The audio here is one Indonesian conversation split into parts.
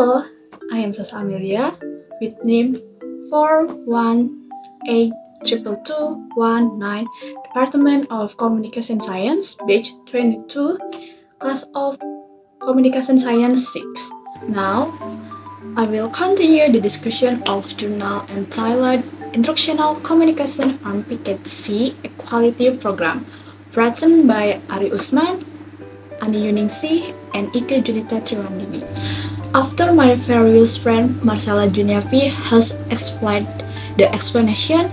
Hello, I am Sasa Amelia with name 4182219, Department of Communication Science, batch 22, class of Communication Science 6. Now, I will continue the discussion of journal entitled Instructional Communication on PKC Equality Program, written by Ari Usman, Ani Yuningsi, and Ike Julita Tirandini. After my various friend Marcella Juniapi has explained the explanation,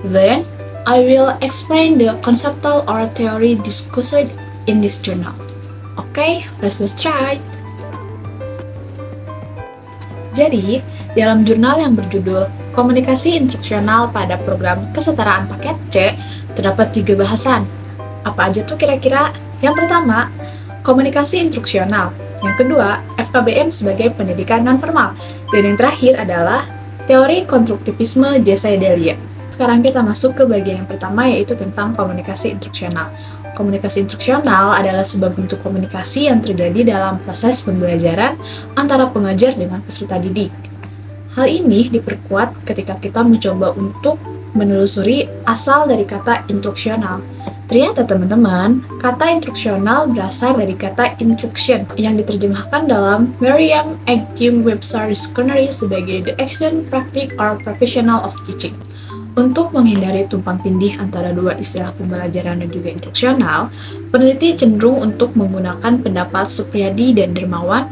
then I will explain the conceptual or theory discussed in this journal. Okay, let's try. Jadi, dalam jurnal yang berjudul Komunikasi Instruksional pada Program Kesetaraan Paket C, terdapat 3 bahasan. Apa aja tuh kira-kira? Yang pertama, komunikasi instruksional. Yang kedua, FKBM sebagai pendidikan non-formal. Dan yang terakhir adalah teori konstruktivisme Jesse Delia. Sekarang kita masuk ke bagian yang pertama, yaitu tentang komunikasi instruksional. Komunikasi instruksional adalah sebuah bentuk komunikasi yang terjadi dalam proses pembelajaran antara pengajar dengan peserta didik. Hal ini diperkuat ketika kita mencoba untuk menelusuri asal dari kata instruksional. Ternyata teman-teman, kata instruksional berasal dari kata instruction yang diterjemahkan dalam Merriam-Webster Dictionary sebagai the action, practice, or professional of teaching. Untuk menghindari tumpang tindih antara dua istilah pembelajaran dan juga instruksional, peneliti cenderung untuk menggunakan pendapat Supriyadi dan Dermawan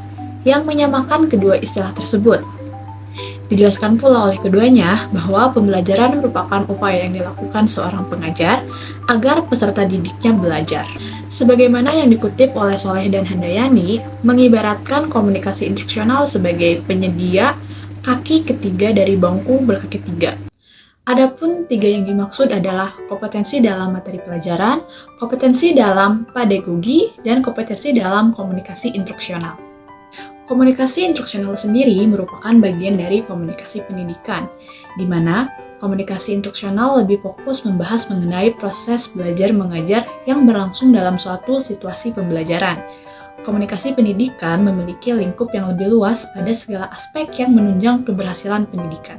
yang menyamakan kedua istilah tersebut. Dijelaskan pula oleh keduanya bahwa pembelajaran merupakan upaya yang dilakukan seorang pengajar agar peserta didiknya belajar. Sebagaimana yang dikutip oleh Soleh dan Handayani, mengibaratkan komunikasi instruksional sebagai penyedia kaki ketiga dari bangku berkaki 3. Adapun 3 yang dimaksud adalah kompetensi dalam materi pelajaran, kompetensi dalam pedagogi, dan kompetensi dalam komunikasi instruksional. Komunikasi instruksional sendiri merupakan bagian dari komunikasi pendidikan, di mana komunikasi instruksional lebih fokus membahas mengenai proses belajar mengajar yang berlangsung dalam suatu situasi pembelajaran. Komunikasi pendidikan memiliki lingkup yang lebih luas pada segala aspek yang menunjang keberhasilan pendidikan.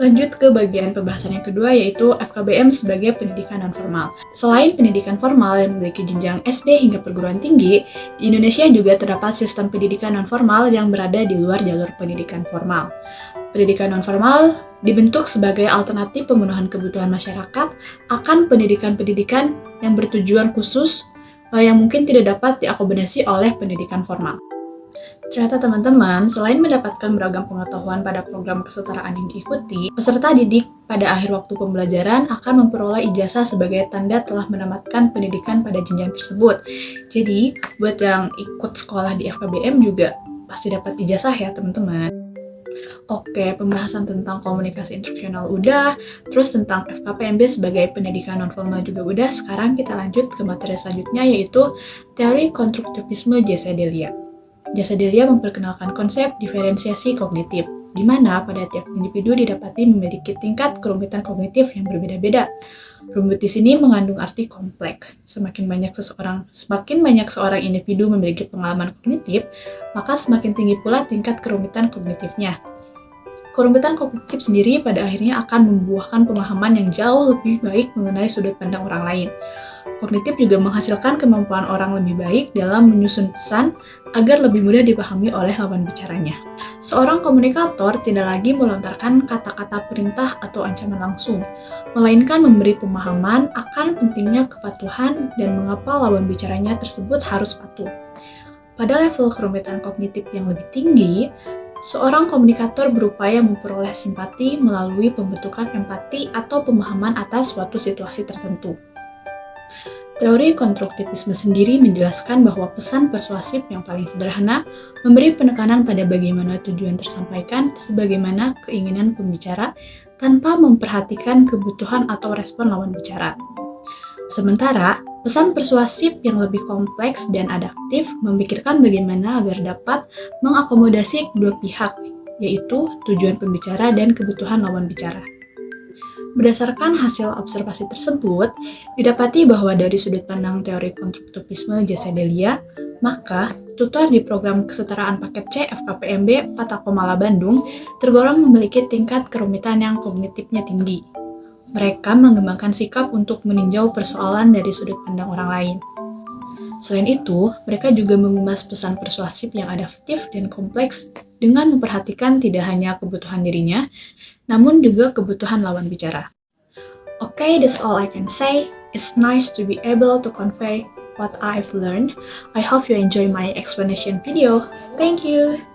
Lanjut ke bagian pembahasan yang kedua, yaitu FKBM sebagai pendidikan non-formal. Selain pendidikan formal yang memiliki jenjang SD hingga perguruan tinggi, di Indonesia juga terdapat sistem pendidikan non-formal yang berada di luar jalur pendidikan formal. Pendidikan non-formal dibentuk sebagai alternatif pemenuhan kebutuhan masyarakat akan pendidikan-pendidikan yang bertujuan khusus yang mungkin tidak dapat diakomodasi oleh pendidikan formal. Ternyata teman-teman, selain mendapatkan beragam pengetahuan pada program kesetaraan yang diikuti, peserta didik pada akhir waktu pembelajaran akan memperoleh ijazah sebagai tanda telah menamatkan pendidikan pada jenjang tersebut. Jadi, buat yang ikut sekolah di FKBM juga pasti dapat ijazah ya teman-teman. Oke, pembahasan tentang komunikasi instruksional udah, terus tentang FKPMB sebagai pendidikan non-formal juga udah. Sekarang kita lanjut ke materi selanjutnya, yaitu teori konstruktivisme Jesse Delia. Jesse Delia memperkenalkan konsep diferensiasi kognitif, di mana pada tiap individu didapati memiliki tingkat kerumitan kognitif yang berbeda-beda. Rumit di sini mengandung arti kompleks. Semakin banyak seorang individu memiliki pengalaman kognitif, maka semakin tinggi pula tingkat kerumitan kognitifnya. Kerumitan kognitif sendiri pada akhirnya akan membuahkan pemahaman yang jauh lebih baik mengenai sudut pandang orang lain. Kognitif juga menghasilkan kemampuan orang lebih baik dalam menyusun pesan agar lebih mudah dipahami oleh lawan bicaranya. Seorang komunikator tidak lagi melontarkan kata-kata perintah atau ancaman langsung, melainkan memberi pemahaman akan pentingnya kepatuhan dan mengapa lawan bicaranya tersebut harus patuh. Pada level kerumitan kognitif yang lebih tinggi, seorang komunikator berupaya memperoleh simpati melalui pembentukan empati atau pemahaman atas suatu situasi tertentu. Teori konstruktivisme sendiri menjelaskan bahwa pesan persuasif yang paling sederhana memberi penekanan pada bagaimana tujuan tersampaikan sebagaimana keinginan pembicara tanpa memperhatikan kebutuhan atau respon lawan bicara. Sementara, pesan persuasif yang lebih kompleks dan adaptif memikirkan bagaimana agar dapat mengakomodasi kedua pihak, yaitu tujuan pembicara dan kebutuhan lawan bicara. Berdasarkan hasil observasi tersebut, didapati bahwa dari sudut pandang teori konstruktivisme Jesse Delia, Maka, tutor di program kesetaraan paket C FKPMB Patakomala Bandung tergolong memiliki tingkat kerumitan yang kognitifnya tinggi. Mereka mengembangkan sikap untuk meninjau persoalan dari sudut pandang orang lain. Selain itu, mereka juga mengemas pesan persuasif yang adaptif dan kompleks dengan memperhatikan tidak hanya kebutuhan dirinya, namun juga kebutuhan lawan bicara. Okay, that's all I can say. It's nice to be able to convey what I've learned. I hope you enjoy my explanation video. Thank you!